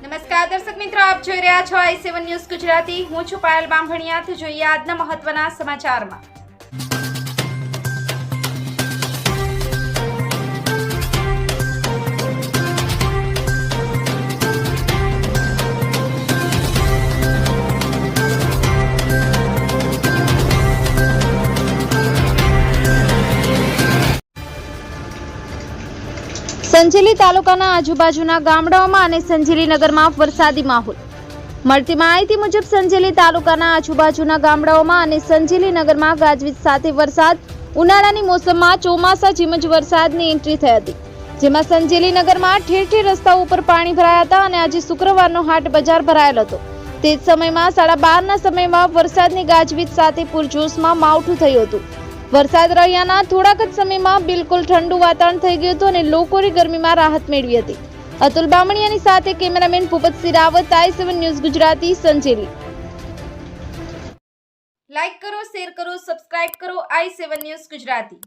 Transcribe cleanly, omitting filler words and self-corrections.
નમસ્કાર દર્શક મિત્રો, આપ જોઈ રહ્યા છો i7 ન્યૂઝ ગુજરાતી। હું છું પાયલ બામભણિયા। તો જોઈએ આજના મહત્વના સમાચારમાં। સંજેલી તાલુકાના આજુબાજુના ગામડાઓમાં અને સંજેલી નગરમાં વરસાદી માહોલ। મળતી માહિતી મુજબ સંજેલી તાલુકાના આજુબાજુના ગામડાઓમાં અને સંજેલી નગરમાં ગાજવીજ સાથે વરસાદ। ઉનાળાની મોસમમાં ચોમાસા જેમ જ વરસાદની એન્ટ્રી થઈ હતી, જેમાં સંજેલી નગરમાં ઠેર ઠેર રસ્તાઓ ઉપર પાણી ભરાયા હતા અને આજે શુક્રવારનો હાટ બજાર ભરાયેલ હતો। તે જ સમયમાં 12:30ના સમયમાં વરસાદની ગાજવીજ સાથે પૂરજોશમાં માવઠું થયું હતું। વરસાદ રહ્યાના થોડાક જ સમયમાં બિલકુલ ઠંડુ વાતાવરણ થઈ ગયું હતું અને લોકોની ગરમીમાં રાહત મેળવી હતી। અતુલ બામણિયાની સાથે cameraman Bhupatsinh Rawat, i7 news Gujarati, Sanjeli. Like કરો, શેર કરો, સબસ્ક્રાઇબ કરો i7 ન્યૂઝ ગુજરાતી।